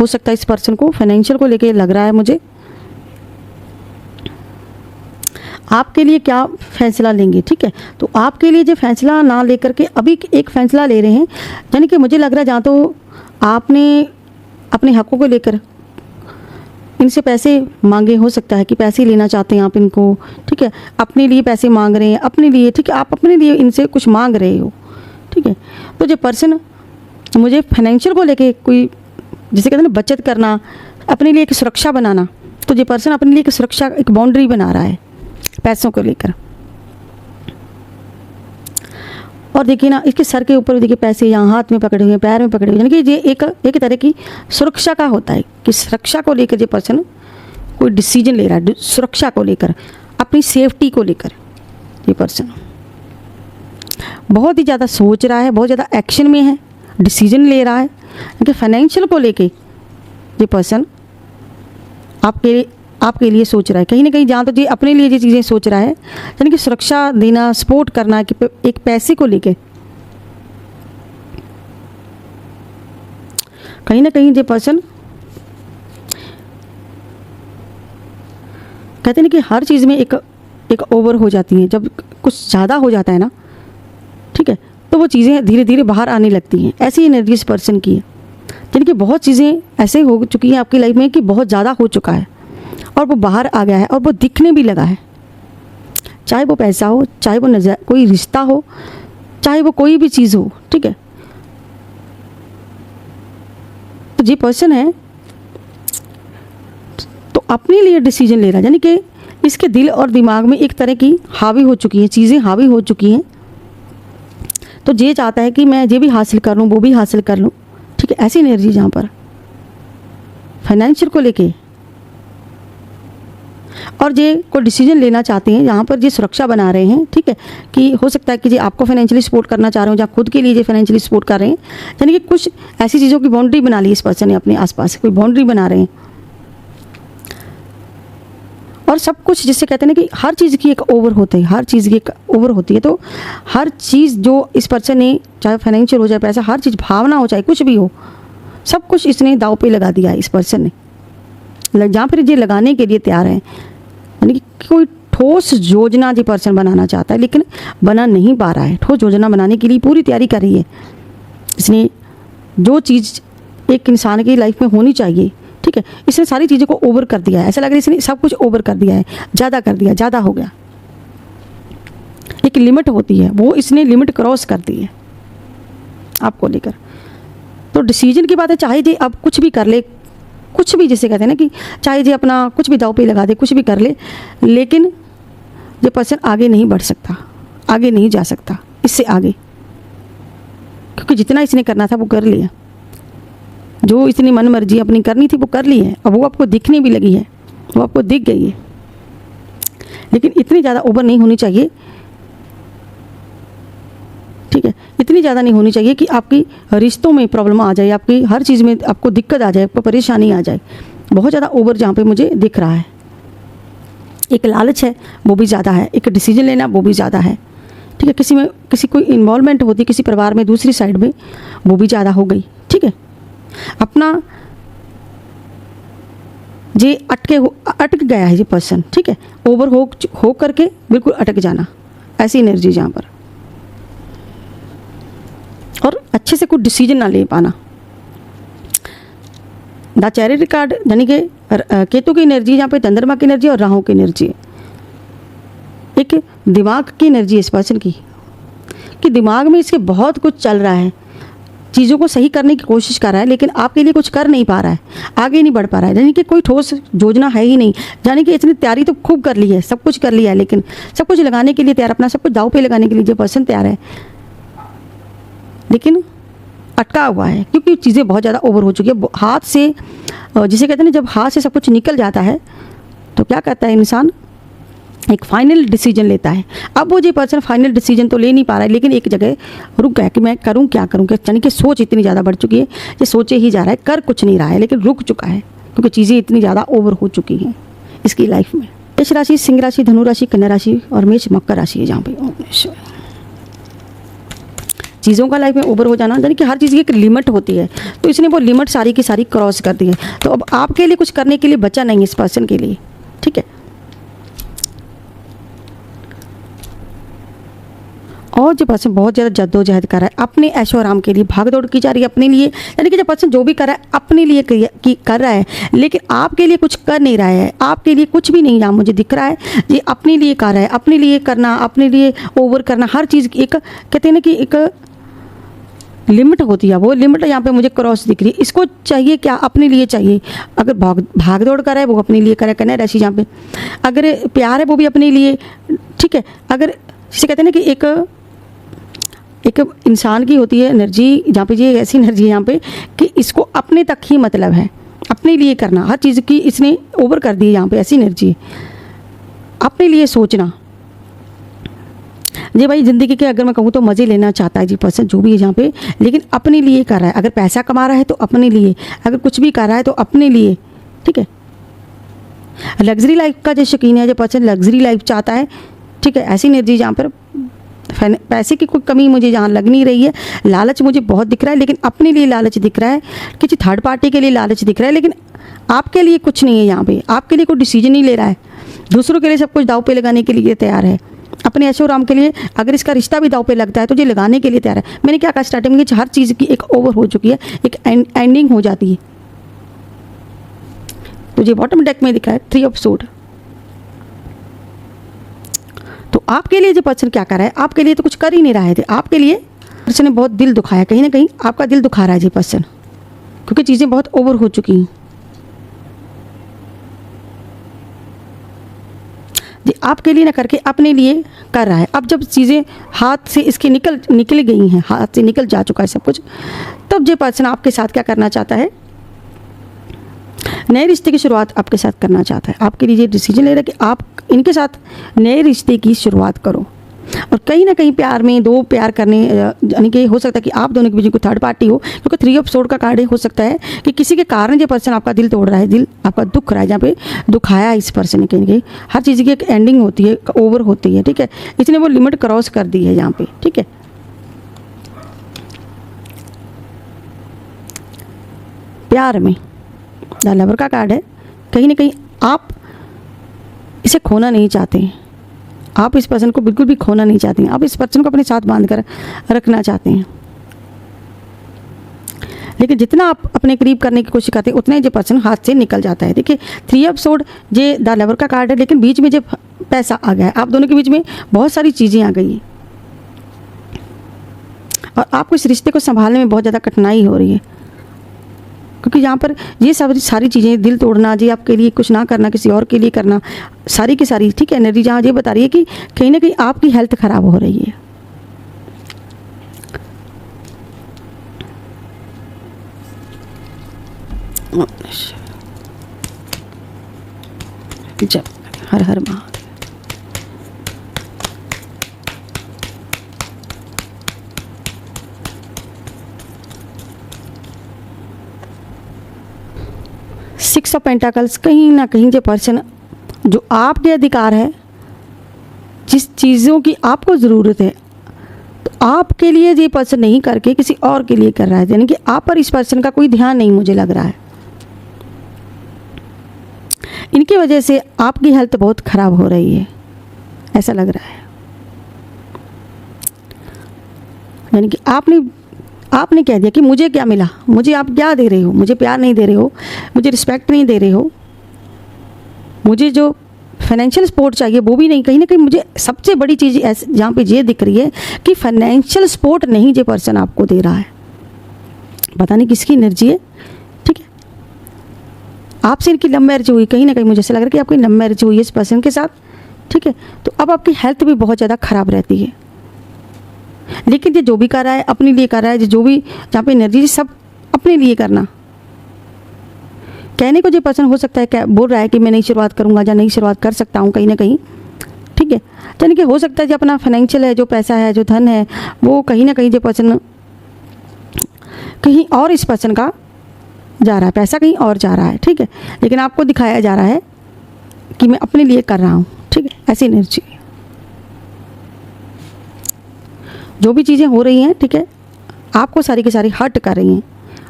हो सकता है इस पर्सन को फाइनेंशियल को लेके लग रहा है मुझे। आपके लिए क्या फैसला लेंगे, ठीक है। तो आपके लिए जो फैसला ना लेकर के अभी एक फैसला ले रहे हैं, यानी कि मुझे लग रहा है जहाँ तो आपने अपने हकों को लेकर इनसे पैसे मांगे, हो सकता है कि पैसे लेना चाहते हैं आप इनको, ठीक है। अपने लिए पैसे मांग रहे हैं, अपने लिए, ठीक है, आप अपने लिए इनसे कुछ मांग रहे हो, ठीक है। तो जो पर्सन मुझे फाइनेंशियल को लेके कोई, जिसे कहते हैं ना बचत करना, अपने लिए एक सुरक्षा बनाना, तो ये पर्सन अपने लिए एक सुरक्षा, एक बाउंड्री बना रहा है पैसों को लेकर। और देखिए ना, इसके सर के ऊपर देखिए पैसे यहाँ हाथ में पकड़े हुए, पैर में पकड़े हुए, यानी कि ये एक तरह की सुरक्षा का होता है कि सुरक्षा को लेकर ये पर्सन कोई डिसीजन ले रहा है, सुरक्षा को लेकर, अपनी सेफ्टी को लेकर। ये पर्सन बहुत ही ज़्यादा सोच रहा है, बहुत ज़्यादा एक्शन में है, डिसीजन ले रहा है, क्योंकि फाइनेंशियल को लेके ये पर्सन आपके लिए सोच रहा है कहीं ना कहीं। जहाँ तो ये अपने लिए ये चीज़ें सोच रहा है, यानी कि सुरक्षा देना, सपोर्ट करना, कि एक पैसे को लेके कहीं ना कहीं ये पर्सन कहते हैं ना कि हर चीज़ में एक ओवर हो जाती है, जब कुछ ज़्यादा हो जाता है ना, ठीक है, तो वो चीज़ें धीरे धीरे बाहर आने लगती हैं। ऐसी एनर्जी इस पर्सन की है, यानी कि बहुत चीज़ें ऐसे हो चुकी हैं आपकी लाइफ में कि बहुत ज़्यादा हो चुका है और वो बाहर आ गया है और वो दिखने भी लगा है। चाहे वो पैसा हो, चाहे वो कोई रिश्ता हो, चाहे वो कोई भी चीज़ हो, ठीक है। तो ये पर्सन है तो अपने लिए डिसीजन ले रहा है, यानी कि इसके दिल और दिमाग में एक तरह की हावी हो चुकी हैं, चीज़ें हावी हो चुकी हैं। तो ये चाहता है कि मैं ये भी हासिल कर लूँ, वो भी हासिल कर लूँ, ठीक है। ऐसी एनर्जी जहाँ पर फाइनेंशियल को लेके और ये कोई डिसीजन लेना चाहते हैं, यहाँ पर ये सुरक्षा बना रहे हैं, ठीक है, कि हो सकता है कि ये आपको फाइनेंशियली सपोर्ट करना चाह रहे हो, या खुद के लिए ये फाइनेंशियली सपोर्ट कर रहे हैं, यानी कि कुछ ऐसी चीज़ों की बाउंड्री बना ली इस पर्सन ने अपने आसपास, कोई बाउंड्री बना रहे हैं। और सब कुछ जिससे कहते हैं ना कि हर चीज़ की एक ओवर होती है, हर चीज़ की एक ओवर होती है। तो हर चीज़ जो इस पर्सन ने, चाहे फाइनेंशियल हो, चाहे पैसा, हर चीज़, भावना हो, चाहे कुछ भी हो, सब कुछ इसने दाव पे लगा दिया है इस पर्सन ने। जहाँ पर ये लगाने के लिए तैयार है, यानी कि कोई ठोस योजना ये पर्सन बनाना चाहता है, लेकिन बना नहीं पा रहा है। ठोस योजना बनाने के लिए पूरी तैयारी कर रही है इसने। जो चीज़ एक इंसान की लाइफ में होनी चाहिए, ठीक है, इसने सारी चीज़ों को ओवर कर दिया है। ऐसा लग रहा है इसने सब कुछ ओवर कर दिया है, ज़्यादा कर दिया, ज़्यादा हो गया। एक लिमिट होती है, वो इसने लिमिट क्रॉस कर दी है आपको लेकर। तो डिसीजन की बात है, चाहे जी अब कुछ भी कर ले, कुछ भी, जिसे कहते हैं ना कि चाहे जी अपना कुछ भी दाव पे लगा दे, कुछ भी कर ले, लेकिन ये पर्सन आगे नहीं बढ़ सकता, आगे नहीं जा सकता इससे आगे, क्योंकि जितना इसने करना था वो कर लिया। जो इसने मन मर्जी अपनी करनी थी वो कर ली है, अब वो आपको दिखने भी लगी है, वो आपको दिख गई है। लेकिन इतनी ज़्यादा ओवर नहीं होनी चाहिए, ठीक है, इतनी ज़्यादा नहीं होनी चाहिए कि आपकी रिश्तों में प्रॉब्लम आ जाए, आपकी हर चीज़ में आपको दिक्कत आ जाए, आपको परेशानी आ जाए। बहुत ज़्यादा ओवर जहाँ पे मुझे दिख रहा है। एक लालच है वो भी ज़्यादा है, एक डिसीजन लेना वो भी ज़्यादा है, ठीक है। किसी में किसी कोई इन्वॉल्वमेंट होती, किसी परिवार में दूसरी साइड में, वो भी ज़्यादा हो गई, ठीक है। अपना ये अटक गया है ये पर्सन, ठीक है, ओवर हो करके बिल्कुल अटक जाना, ऐसी एनर्जी जहाँ पर, और अच्छे से कुछ डिसीजन ना ले पाना। द चैरिटी कार्ड, यानी कि केतु की एनर्जी, जहाँ पे चंद्रमा की एनर्जी और राहु की एनर्जी है। एक दिमाग की एनर्जी इस पर्सन की, कि दिमाग में इसके बहुत कुछ चल रहा है, चीज़ों को सही करने की कोशिश कर रहा है, लेकिन आपके लिए कुछ कर नहीं पा रहा है, आगे नहीं बढ़ पा रहा है, यानी कि कोई ठोस योजना है ही नहीं। यानी कि इसने तैयारी तो खूब कर ली है, सब कुछ कर लिया है, लेकिन सब कुछ लगाने के लिए तैयार, अपना सब कुछ दाव पे लगाने के लिए जो पर्सन तैयार है, लेकिन अटका हुआ है, क्योंकि चीज़ें बहुत ज़्यादा ओवर हो चुकी है। हाथ से, जिसे कहते हैं जब हाथ से सब कुछ निकल जाता है तो क्या करता है इंसान, एक फाइनल डिसीजन लेता है। अब वो जो पर्सन फाइनल डिसीजन तो ले नहीं पा रहा है, लेकिन एक जगह रुक गया कि मैं करूं क्या करूं, यानी कि सोच इतनी ज़्यादा बढ़ चुकी है, ये सोचे ही जा रहा है, कर कुछ नहीं रहा है, लेकिन रुक चुका है, क्योंकि चीज़ें इतनी ज़्यादा ओवर हो चुकी हैं इसकी लाइफ में। मेष राशि, सिंह राशि, धनु राशि, कन्या राशि और मेष मकर राशि है जहाँ पे। चीज़ों का लाइफ में ओवर हो जाना, यानी कि हर चीज़ की एक लिमिट होती है, तो इसने वो लिमिट सारी की सारी क्रॉस कर दी है। तो अब आपके लिए कुछ करने के लिए बचा नहीं इस पर्सन के लिए, ठीक है। और जो पर्सन बहुत ज़्यादा जद्दोजहद कर रहा है अपने ऐशो आराम के लिए, भाग दौड़ की जा रही है अपने लिए, यानी कि जो पर्सन जो भी कर रहा है अपने लिए कर रहा है, लेकिन आपके लिए कुछ कर नहीं रहा है, आपके लिए कुछ भी नहीं यहाँ मुझे दिख रहा है। ये अपने लिए कर रहा है, अपने लिए करना, अपने लिए ओवर करना, हर चीज़ की एक कहते हैं ना कि एक लिमिट होती है, वो लिमिट यहाँ पे मुझे क्रॉस दिख रही है। इसको चाहिए क्या? अपने लिए चाहिए। अगर भाग दौड़ कर रहा है वो अपने लिए करे, करना राशि यहाँ पे। अगर प्यार है वो भी अपने लिए, ठीक है। अगर जिसे कहते हैं ना कि एक इंसान की होती है एनर्जी, जहाँ पे ये ऐसी एनर्जी है यहाँ पे कि इसको अपने तक ही मतलब है, अपने लिए करना, हर चीज़ की इसने ओवर कर दी है। यहाँ पे ऐसी एनर्जी है, अपने लिए सोचना। जी भाई, ज़िंदगी के अगर मैं कहूँ तो मज़े लेना चाहता है जी पर्सन जो भी है यहाँ पे, लेकिन अपने लिए कर रहा है। अगर पैसा कमा रहा है तो अपने लिए, अगर कुछ भी कर रहा है तो अपने लिए, ठीक है। लग्जरी लाइफ का जो शौकीन है, जो पर्सन लग्जरी लाइफ चाहता है, ठीक है, ऐसी एनर्जी जहाँ पर पैसे की कोई कमी मुझे यहाँ लग नहीं रही है। लालच मुझे बहुत दिख रहा है, लेकिन अपने लिए लालच दिख रहा है, किसी थर्ड पार्टी के लिए लालच दिख रहा है, लेकिन आपके लिए कुछ नहीं है यहाँ पे। आपके लिए कोई डिसीजन नहीं ले रहा है, दूसरों के लिए सब कुछ दाव पे लगाने के लिए तैयार है। अपने ऐशो आराम के लिए अगर इसका रिश्ता भी दाव पे लगता है तो ये लगाने के लिए तैयार है। मैंने क्या कहा स्टार्टिंग में, हर चीज़ की एक ओवर हो चुकी है, एक एंडिंग हो जाती है। तो ये बॉटम डेक में दिखा है 3 ऑफ सोर्ड। तो आपके लिए जो पर्सन क्या कर रहा है, आपके लिए तो कुछ कर ही नहीं रहे थे। आपके लिए पर्सन ने बहुत दिल दुखाया, कहीं ना कहीं आपका दिल दुखा रहा है जी पर्सन, क्योंकि चीज़ें बहुत ओवर हो चुकी हैं जी। आपके लिए ना करके अपने लिए कर रहा है। अब जब चीज़ें हाथ से इसके निकल गई हैं, हाथ से निकल जा चुका है सब कुछ, तब ये पर्सन आपके साथ क्या करना चाहता है, नए रिश्ते की शुरुआत आपके साथ करना चाहता है। आपके लिए ये डिसीजन ले रहा है कि आप इनके साथ नए रिश्ते की शुरुआत करो। और कहीं ना कहीं प्यार में दो प्यार करने, यानी कि हो सकता है कि आप दोनों के बीच कोई थर्ड पार्टी हो, क्योंकि 3 ऑफ सोर्ड का कार्ड है। हो सकता है कि किसी के कारण ये पर्सन आपका दिल तोड़ रहा है, दिल आपका दुख रहा है, जहाँ पे दुखाया इस पर्सन ने कहीं ना कहीं। हर चीज़ की एक एंडिंग होती है, ओवर होती है, ठीक है। इसने वो लिमिट क्रॉस कर दी है यहाँ पे, ठीक है। प्यार में द लवर का कार्ड है, कहीं ना कहीं आप इसे खोना नहीं चाहते, आप इस पर्सन को बिल्कुल भी खोना नहीं चाहते हैं, आप इस पर्सन को अपने साथ बांध कर रखना चाहते हैं। लेकिन जितना आप अपने करीब करने की कोशिश करते हैं उतना ही जो पर्सन हाथ से निकल जाता है। देखिए 3 ऑफ सोर्ड ये द लवर का कार्ड है, लेकिन बीच में जो पैसा आ गया है, आप दोनों के बीच में बहुत सारी चीज़ें आ गई हैं और आपको इस रिश्ते को संभालने में बहुत ज़्यादा कठिनाई हो रही है, क्योंकि यहाँ पर ये सारी चीज़ें, दिल तोड़ना जी, आपके लिए कुछ ना करना, किसी और के लिए करना, सारी की सारी, ठीक है। एनर्जी जहाँ ये बता रही है कि कहीं ना कहीं आपकी हेल्थ ख़राब हो रही है। जब हर हर महादेव। सिक्स ऑफ पेंटाकल्स, कहीं ना कहीं जो पर्सन, जो आपके अधिकार है, जिस चीज़ों की आपको ज़रूरत है, तो आपके लिए ये पर्सन नहीं करके किसी और के लिए कर रहा है, यानी कि आप पर इस पर्सन का कोई ध्यान नहीं मुझे लग रहा है। इनकी वजह से आपकी हेल्थ बहुत ख़राब हो रही है, ऐसा लग रहा है। यानी कि आपने कह दिया कि मुझे क्या मिला, मुझे आप क्या दे रहे हो, मुझे प्यार नहीं दे रहे हो, मुझे रिस्पेक्ट नहीं दे रहे हो, मुझे जो फाइनेंशियल सपोर्ट चाहिए वो भी नहीं। कहीं ना कहीं मुझे सबसे बड़ी चीज़ ऐसे जहाँ पे ये दिख रही है कि फाइनेंशियल सपोर्ट नहीं ये पर्सन आपको दे रहा है। पता नहीं किसकी एनर्जी है, ठीक है। आपसे इनकी लव मैरिज हुई, कहीं ना कहीं मुझे ऐसा लग रहा है कि आपकी लव मैरिज हुई है इस पर्सन के साथ, ठीक है। तो अब आपकी हेल्थ भी बहुत ज़्यादा ख़राब रहती है, लेकिन ये जो भी कर रहा है अपने लिए कर रहा है। जो भी जहाँ पे एनर्जी, सब अपने लिए करना। कहने को जो पर्सन हो सकता है क्या बोल रहा है कि मैं नई शुरुआत करूँगा या नई शुरुआत कर सकता हूँ कहीं ना कहीं, ठीक है। यानी कि हो सकता है जो अपना फाइनेंशियल है, जो पैसा है, जो धन है, वो कहीं ना कहीं जो पर्सन कहीं और इस पर्सन का जा रहा है, पैसा कहीं और जा रहा है, ठीक है। लेकिन आपको दिखाया जा रहा है कि मैं अपने लिए कर रहा हूँ, ठीक है। ऐसी एनर्जी जो भी चीज़ें हो रही हैं, ठीक है, आपको सारी की सारी हर्ट कर रही हैं,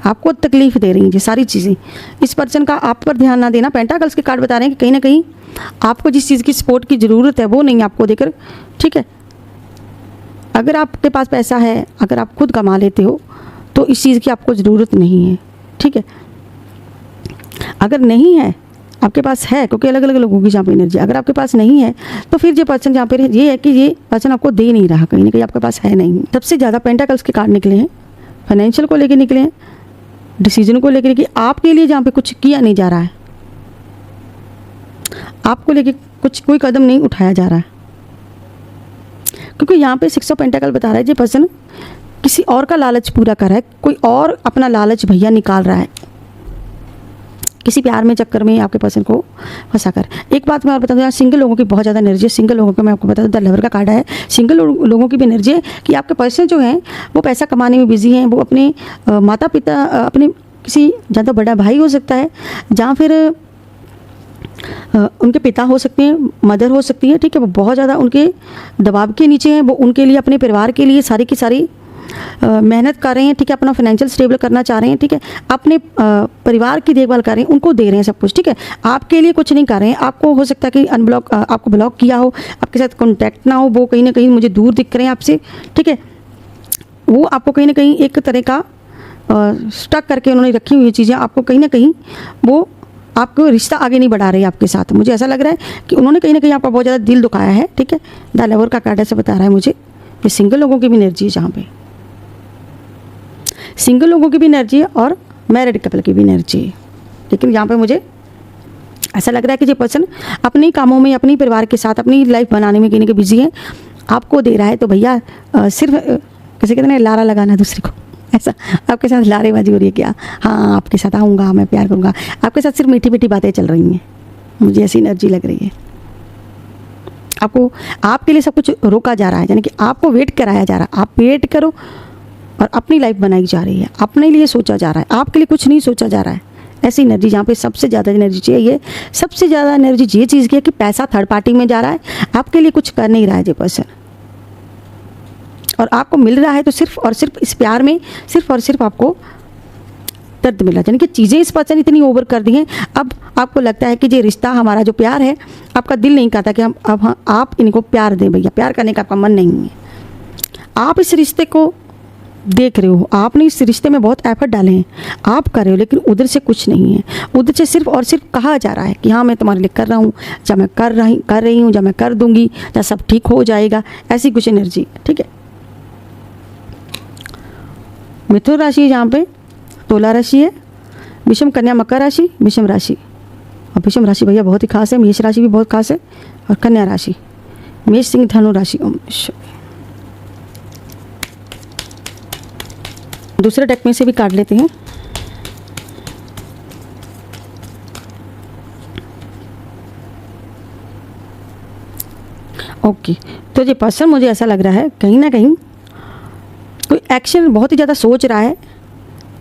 आपको तकलीफ दे रही हैं, ये सारी चीज़ें। इस पर्सन का आप पर ध्यान ना देना। पेंटाकल्स के कार्ड बता रहे हैं कि कहीं ना कहीं आपको जिस चीज़ की सपोर्ट की ज़रूरत है वो नहीं आपको देकर, ठीक है। अगर आपके पास पैसा है, अगर आप खुद कमा लेते हो तो इस चीज़ की आपको ज़रूरत नहीं है, ठीक है। अगर नहीं है, आपके पास है, क्योंकि अलग अलग लोगों की जहाँ पे एनर्जी, अगर आपके पास नहीं है तो फिर ये पर्सन जहाँ पे ये है कि ये पर्सन आपको दे नहीं रहा, कहीं ना कहीं आपके पास है नहीं। सबसे ज़्यादा पेंटाकल्स के कार्ड निकले हैं, फाइनेंशियल को लेके निकले हैं, डिसीजन को लेकर कि आपके लिए जहाँ पे कुछ किया नहीं जा रहा है, आपको लेके कुछ कोई कदम नहीं उठाया जा रहा है, क्योंकि यहाँ पे 6 ऑफ पेंटाकल बता रहा है ये पर्सन किसी और का लालच पूरा कर रहा है, कोई और अपना लालच भैया निकाल रहा है, किसी प्यार में चक्कर में आपके पर्सन को फंसा कर। एक बात मैं और बता दूँ, यहाँ सिंगल लोगों की बहुत ज़्यादा एनर्जी है। सिंगल लोगों को मैं आपको बता दूँ, द लवर का कार्ड है। सिंगल लोगों की भी एनर्जी है कि आपके पर्सन जो हैं वो पैसा कमाने में बिजी हैं, वो अपने माता पिता, अपने किसी ज़्यादा बड़ा भाई हो सकता है, जहाँ फिर उनके पिता हो सकते हैं, मदर हो सकती है, ठीक है, वो बहुत ज़्यादा उनके दबाव के नीचे हैं, वो उनके लिए, अपने परिवार के लिए सारी की सारी मेहनत कर रहे हैं, ठीक है, अपना फाइनेंशियल स्टेबल करना चाह रहे हैं, ठीक है, अपने परिवार की देखभाल कर रहे हैं, उनको दे रहे हैं सब कुछ, ठीक है, आपके लिए कुछ नहीं कर रहे हैं। आपको हो सकता है कि अनब्लॉक, आपको ब्लॉक किया हो, आपके साथ कॉन्टैक्ट ना हो, वो कहीं ना कहीं मुझे दूर दिख रहे हैं आपसे, ठीक है, वो आपको कहीं ना कहीं एक तरह का स्टक करके उन्होंने रखी हुई चीज़ें, आपको कहीं ना कहीं वो आपको रिश्ता आगे नहीं बढ़ा रही है आपके साथ। मुझे ऐसा लग रहा है कि उन्होंने कहीं ना कहीं आपका बहुत ज़्यादा दिल दुखाया है, ठीक है। द लवर का कार्ड ऐसा बता रहा है मुझे, ये सिंगल लोगों की भी एनर्जी है, जहाँ पे सिंगल लोगों की भी एनर्जी है और मैरिड कपल की भी एनर्जी है। लेकिन यहाँ पे मुझे ऐसा लग रहा है कि ये पर्सन अपने कामों में, अपने परिवार के साथ अपनी लाइफ बनाने में कहीं ना कहीं बिजी है, आपको दे रहा है तो भैया सिर्फ कैसे कहते हैं लारा लगाना दूसरे को, ऐसा आपके साथ लारेबाजी हो रही है क्या, हाँ आपके साथ आऊँगा, मैं प्यार करूँगा, आपके साथ सिर्फ मीठी मीठी बातें चल रही हैं, मुझे ऐसी एनर्जी लग रही है। आपको, आपके लिए सब कुछ रोका जा रहा है, यानी कि आपको वेट कराया जा रहा है, आप वेट करो, और अपनी लाइफ बनाई जा रही है, अपने लिए सोचा जा रहा है, आपके लिए कुछ नहीं सोचा जा रहा है। ऐसी एनर्जी जहाँ पे सबसे ज़्यादा एनर्जी चाहिए, सबसे ज़्यादा एनर्जी ये चीज़ की है कि पैसा थर्ड पार्टी में जा रहा है, आपके लिए कुछ कर नहीं रहा है ये पर्सन, और आपको मिल रहा है तो सिर्फ और सिर्फ इस प्यार में सिर्फ और सिर्फ आपको दर्द मिला, यानी कि चीज़ें इस पर्सन इतनी ओवर कर दी हैं। अब आपको लगता है कि ये रिश्ता, हमारा जो प्यार है, आपका दिल नहीं कहता कि हम अब आप इनको प्यार दें भैया, प्यार करने का आपका मन नहीं है। आप इस रिश्ते को देख रहे हो, आपने इस रिश्ते में बहुत एफर्ट डाले हैं, आप कर रहे हो, लेकिन उधर से कुछ नहीं है। उधर से सिर्फ और सिर्फ कहा जा रहा है कि हाँ मैं तुम्हारे लिए कर रहा हूँ, जब मैं कर रही हूँ, जब मैं कर दूंगी, जब सब ठीक हो जाएगा, ऐसी कुछ एनर्जी, ठीक है। मिथुन राशि जहाँ पे तुला राशि है, विषम कन्या मकर राशि, विषम राशि, और विषम राशि भैया बहुत ही खास है, मेष राशि भी बहुत खास है, और कन्या राशि, मेष सिंह धनु राशि। दूसरे डेक में से भी काट लेते हैं। ओके, तो ये पर्सन मुझे ऐसा लग रहा है कहीं ना कहीं कोई एक्शन बहुत ही ज़्यादा सोच रहा है,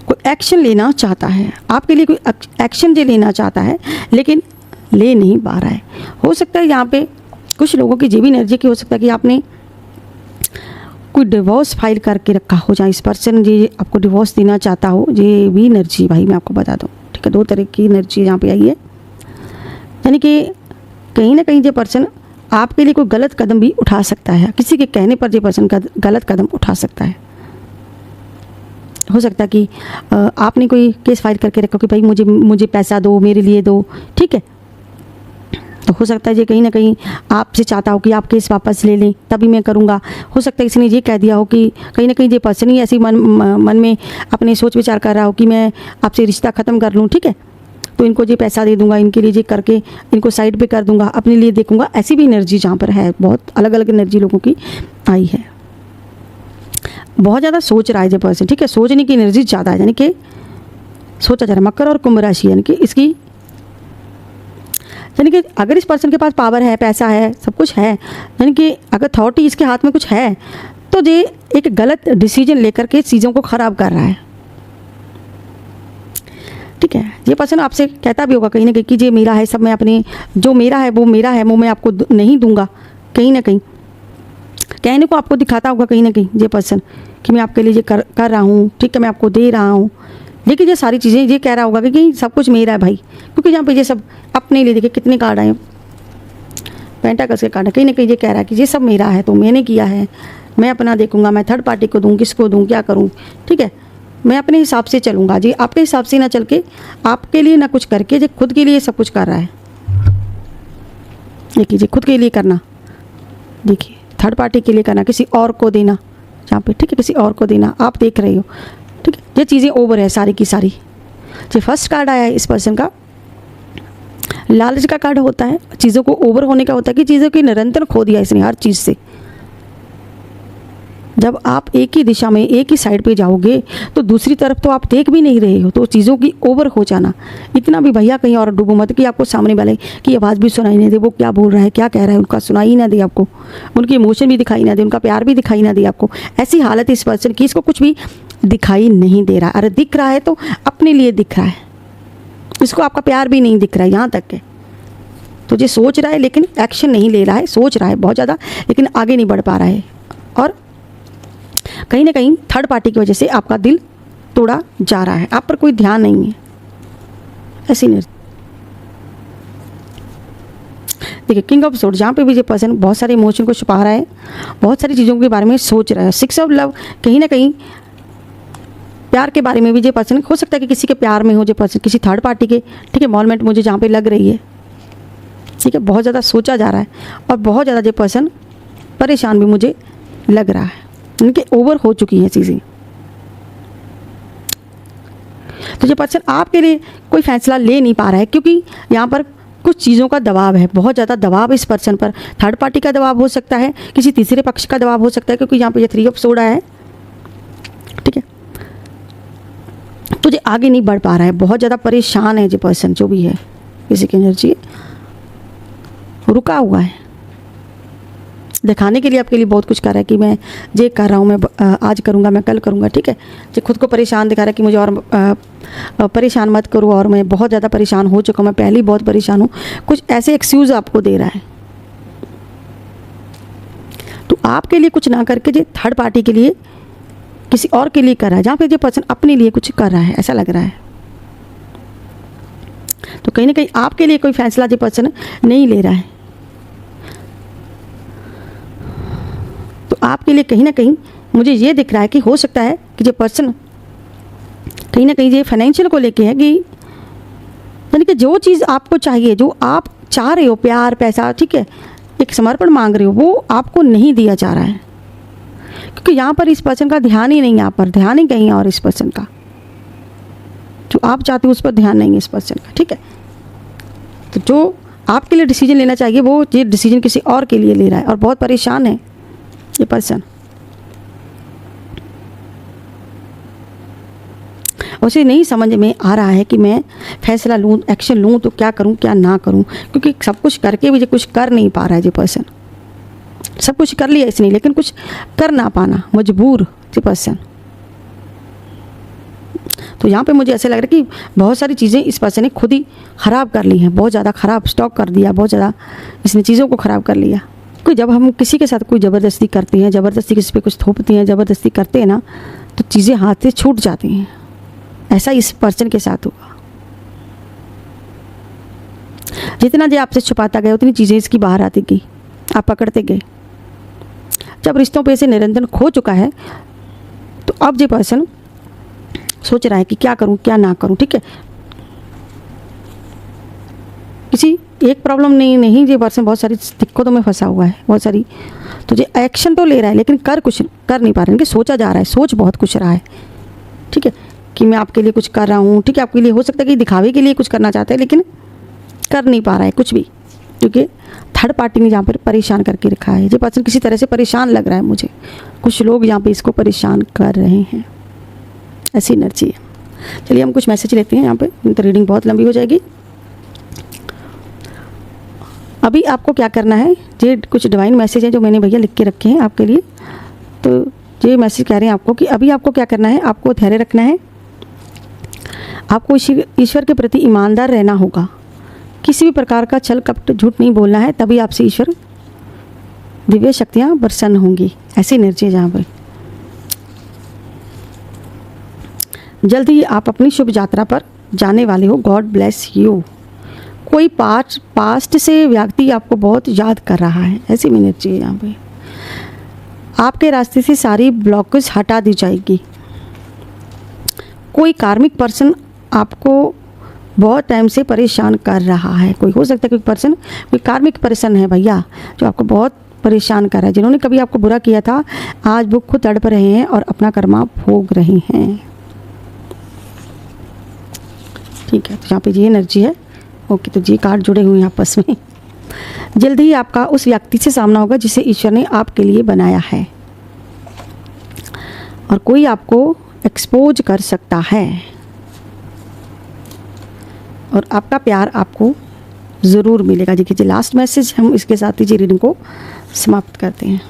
कोई एक्शन लेना चाहता है, आपके लिए कोई एक्शन जो लेना चाहता है, लेकिन ले नहीं पा रहा है। हो सकता है यहाँ पे कुछ लोगों की ये भी एनर्जी की हो सकता है कि आपने कोई डिवोर्स फाइल करके रखा हो, जहाँ इस पर्सन जी आपको डिवोर्स देना चाहता हो, ये भी एनर्जी भाई मैं आपको बता दूँ, ठीक है। 2 तरह की एनर्जी यहाँ पे आई है, यानी कि कहीं ना कहीं ये पर्सन आपके लिए कोई गलत कदम भी उठा सकता है, किसी के कहने पर ये पर्सन का गलत कदम उठा सकता है। हो सकता है कि आपने कोई केस फाइल करके रखा कि भाई मुझे पैसा दो, मेरे लिए दो, ठीक है, तो हो सकता है ये कहीं ना कहीं आपसे चाहता हो कि आप केस वापस ले लें, तभी मैं करूँगा। हो सकता है किसी ने ये कह दिया हो कि कहीं ना कहीं ये पर्सन ही ऐसी मन में अपने सोच विचार कर रहा हो कि मैं आपसे रिश्ता ख़त्म कर लूँ, ठीक है, तो इनको ये पैसा दे दूँगा, इनके लिए ये करके इनको साइड पे कर दूँगा, अपने लिए देखूँगा, ऐसी भी एनर्जी जहाँ पर है। बहुत अलग अलग एनर्जी लोगों की आई है। बहुत ज़्यादा सोच रहा है ये पर्सन, ठीक है, सोचने की एनर्जी ज़्यादा है, यानी कि सोचा जा रहा है। मकर और कुंभ राशि, यानी कि इसकी, यानी कि अगर इस पर्सन के पास पावर है, पैसा है, सब कुछ है, यानी कि अगर अथॉरिटी इसके हाथ में कुछ है, तो ये एक गलत डिसीजन लेकर के चीज़ों को ख़राब कर रहा है, ठीक है। ये पर्सन आपसे कहता भी होगा कहीं ना कहीं कि ये मेरा है, सब मैं अपने, जो मेरा है वो मेरा है, वो मैं आपको नहीं दूंगा, कहीं ना कहीं कहने को आपको दिखाता होगा कहीं ना कहीं ये पर्सन कि मैं आपके लिए ये कर रहा हूँ, ठीक है, मैं आपको दे रहा हूँ, लेकिन ये सारी चीज़ें ये कह रहा होगा कि सब कुछ मेरा है भाई, क्योंकि यहाँ पे ये सब अपने लिए, देखिए कितने कार्ड आए, पेंटाकल्स के कार्ड, कहीं ना कहीं ये कह रहा है कि ये सब मेरा है, तो मैंने किया है, मैं अपना देखूंगा, मैं थर्ड पार्टी को दूँ, किसको दूँ, क्या करूँ, ठीक है, मैं अपने हिसाब से चलूँगा। जी आपके हिसाब से ना चल के, आपके लिए ना कुछ करके, जो खुद के लिए सब कुछ कर रहा है। देखिए खुद के लिए करना, देखिए थर्ड पार्टी के लिए करना, किसी और को देना, जहाँ पे ठीक है किसी और को देना, आप देख रहे हो, ठीक है, ये चीज़ें ओवर है सारी की सारी। जो फर्स्ट कार्ड आया है इस पर्सन का, लालच का कार्ड होता है, चीज़ों को ओवर होने का होता है कि चीज़ों की निरंतर खो दिया इसने हर चीज़ से। जब आप एक ही दिशा में एक ही साइड पे जाओगे तो दूसरी तरफ तो आप देख भी नहीं रहे हो, तो चीज़ों की ओवर हो जाना, इतना भी भैया कहीं और डूबो मत कि आपको सामने वाले की आवाज़ भी सुनाई नहीं दे, वो क्या बोल रहा है, क्या कह रहा है, उनका सुनाई ना दे आपको, उनकी इमोशन भी दिखाई ना दे, उनका प्यार भी दिखाई ना दे आपको। ऐसी हालत इस पर्सन की, इसको कुछ भी दिखाई नहीं दे रहा। अरे दिख रहा है तो अपने लिए दिख रहा है, इसको आपका प्यार भी नहीं दिख रहा है, यहाँ तक है। तो ये सोच रहा है लेकिन एक्शन नहीं ले रहा है, सोच रहा है बहुत ज़्यादा लेकिन आगे नहीं बढ़ पा रहा है, और कहीं ना कहीं थर्ड पार्टी की वजह से आपका दिल तोड़ा जा रहा है, आप पर कोई ध्यान नहीं है। ऐसी नहीं, देखिए किंग ऑफ सोर्ड, जहाँ पे भी ये पर्सन बहुत सारे इमोशन को छुपा रहा है, बहुत सारी चीज़ों के बारे में सोच रहा है। सिक्स ऑफ लव, कहीं ना कहीं प्यार के बारे में भी ये पर्सन, हो सकता है कि किसी के प्यार में हो ये पर्सन, किसी थर्ड पार्टी के, ठीक है, इन्वॉल्वमेंट मुझे जहाँ पे लग रही है, ठीक है, बहुत ज़्यादा सोचा जा रहा है और बहुत ज़्यादा ये पर्सन परेशान भी मुझे लग रहा है, इनके ओवर हो चुकी हैं चीज़ें। तो ये पर्सन आपके लिए कोई फैसला ले नहीं पा रहा है क्योंकि यहाँ पर कुछ चीज़ों का दबाव है, बहुत ज़्यादा दबाव इस पर्सन पर। थर्ड पार्टी का दबाव हो सकता है, किसी तीसरे पक्ष का दबाव हो सकता है, क्योंकि यहाँ पे ये थ्री ऑफ सोर्ड है, ठीक है। तो ये आगे नहीं बढ़ पा रहा है, बहुत ज़्यादा परेशान है ये पर्सन, जो भी है किसी की एनर्जी रुका हुआ है, दिखाने के लिए आपके लिए बहुत कुछ कर रहा है कि मैं ये कर रहा हूँ, मैं आज करूँगा, मैं कल करूँगा, ठीक है। जो खुद को परेशान दिखा रहा है कि मुझे और परेशान मत करो, और मैं बहुत ज़्यादा परेशान हो चुका हूँ, मैं पहले ही बहुत परेशान हूँ, कुछ ऐसे एक्सक्यूज़ आपको दे रहा है। तो आपके लिए कुछ ना करके जो थर्ड पार्टी के लिए, किसी और के लिए कर रहा है, जहाँ पे जो पर्सन अपने लिए कुछ कर रहा है, ऐसा लग रहा है। तो कहीं ना कहीं आपके लिए कोई फैसला जो पर्सन नहीं ले रहा है, तो आपके लिए कहीं ना कहीं मुझे ये दिख रहा है कि हो सकता है कि जो पर्सन कहीं ना कहीं ये फाइनेंशियल को लेके है, कि यानी कि जो चीज़ आपको चाहिए, जो आप चाह रहे हो, प्यार, पैसा, ठीक है, एक समर्पण मांग रहे हो, वो आपको नहीं दिया जा रहा है, क्योंकि यहाँ पर इस पर्सन का ध्यान ही नहीं, यहाँ पर ध्यान ही कहीं और, इस पर्सन का जो आप चाहते हो उस पर ध्यान नहीं है इस पर्सन का, ठीक है। तो जो आपके लिए डिसीजन लेना चाहिए वो ये डिसीजन किसी और के लिए ले रहा है, और बहुत परेशान है ये पर्सन। उसे नहीं समझ में आ रहा है कि मैं फैसला लूँ, एक्शन लूँ तो क्या करूँ, क्या ना करूँ, क्योंकि सब कुछ करके भी ये कुछ कर नहीं पा रहा है ये पर्सन। सब कुछ कर लिया इसने लेकिन कुछ कर ना पाना, मजबूर ये पर्सन। तो यहाँ पे मुझे ऐसा लग रहा है कि बहुत सारी चीज़ें इस पर्सन ने खुद ही ख़राब कर ली हैं, बहुत ज़्यादा ख़राब स्टॉक कर दिया, बहुत ज़्यादा इसने चीज़ों को ख़राब कर लिया। कोई जब हम किसी के साथ कोई ज़बरदस्ती करते हैं, ज़बरदस्ती किसी पे कुछ थोपते हैं, ज़बरदस्ती करते हैं ना, तो चीज़ें हाथ से छूट जाती हैं। ऐसा इस पर्सन के साथ हुआ। जितना जो आपसे छुपाता गया उतनी चीज़ें इसकी बाहर आती गई, आप पकड़ते गए। जब रिश्तों पे से निरंतर खो चुका है तो अब ये पर्सन सोच रहा है कि क्या करूं, क्या ना करूं, ठीक है। किसी एक प्रॉब्लम नहीं ये पर्सन बहुत सारी दिक्कतों में फंसा हुआ है, बहुत सारी। तो ये एक्शन तो ले रहा है लेकिन कुछ कर नहीं पा रहा है, कि सोचा जा रहा है, सोच बहुत कुछ रहा है, ठीक है, कि मैं आपके लिए कुछ कर रहा हूँ, ठीक है, आपके लिए हो सकता है कि दिखावे के लिए कुछ करना चाहता है लेकिन कर नहीं पा रहा है कुछ भी, क्योंकि थर्ड पार्टी ने यहाँ पर परेशान करके रखा है। ये पर्सन किसी तरह से परेशान लग रहा है मुझे, कुछ लोग यहाँ पे इसको परेशान कर रहे हैं, ऐसी एनर्जी है। चलिए हम कुछ मैसेज लेते हैं यहाँ पे, तो रीडिंग बहुत लंबी हो जाएगी। अभी आपको क्या करना है, ये कुछ डिवाइन मैसेज है जो मैंने भैया लिख के रखे हैं आपके लिए। तो ये मैसेज कह रहे हैं आपको कि अभी आपको क्या करना है, आपको धैर्य रखना है, आपको ईश्वर के प्रति ईमानदार रहना होगा, किसी भी प्रकार का छल कपट झूठ नहीं बोलना है, तभी आपसे ईश्वर दिव्य शक्तियाँ प्रसन्न होंगी, ऐसी एनर्जी है जहाँ पे जल्द ही आप अपनी शुभ यात्रा पर जाने वाले हो। God bless you. कोई पास्ट से व्यक्ति आपको बहुत याद कर रहा है, ऐसी एनर्जी है यहाँ पे। आपके रास्ते से सारी ब्लॉकेज हटा दी जाएगी। कोई कार्मिक पर्सन आपको बहुत टाइम से परेशान कर रहा है। कोई हो सकता है कोई पर्सन, कोई कार्मिक पर्सन है भैया जो आपको बहुत परेशान कर रहा है। जिन्होंने कभी आपको बुरा किया था आज वो खुद तड़प रहे हैं और अपना कर्मा भोग रहे हैं। ठीक है, तो यहाँ पे ये एनर्जी है। ओके, तो ये कार्ड जुड़े हुए हैं आपस में। जल्दी ही आपका उस व्यक्ति से सामना होगा जिसे ईश्वर ने आपके लिए बनाया है, और कोई आपको एक्सपोज कर सकता है, और आपका प्यार आपको ज़रूर मिलेगा। देखिए लास्ट मैसेज, हम इसके साथ ही जी रीडिंग को समाप्त करते हैं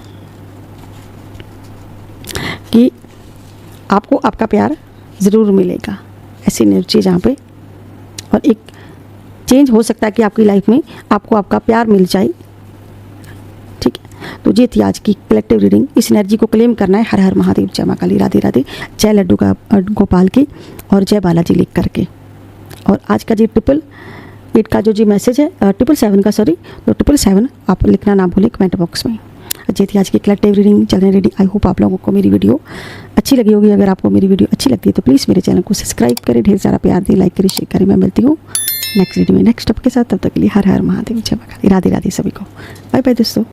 कि आपको आपका प्यार ज़रूर मिलेगा, ऐसी एनर्जी जहाँ पे। और एक चेंज हो सकता है कि आपकी लाइफ में आपको आपका प्यार मिल जाए। ठीक है, तो ये थी आज की कलेक्टिव रीडिंग। इस एनर्जी को क्लेम करना है। हर हर महादेव, जय माँ काली, राधे राधे, जय लड्डू का गोपाल की, और जय बालाजी लिख करके। और आज का जी 888 का जो जी मैसेज है, 777 का सॉरी, तो 777 आप लिखना ना भूलें कमेंट बॉक्स में। ये थी आज की कलेक्टिव रीडिंग। चलने रेडी। आई होप आप लोगों को मेरी वीडियो अच्छी लगी होगी। अगर आपको मेरी वीडियो अच्छी लगती है तो प्लीज़ मेरे चैनल को सब्सक्राइब करें, ढेर सारा प्यार दें, लाइक करें, शेयर करें। मैं मिलती हूँ नेक्स्ट वीडियो में नेक्स्ट टॉपिक के साथ। तब तक के लिए हर हर महादेव, जय माँ काली, राधे राधे सभी को। बाय बाय दोस्तों।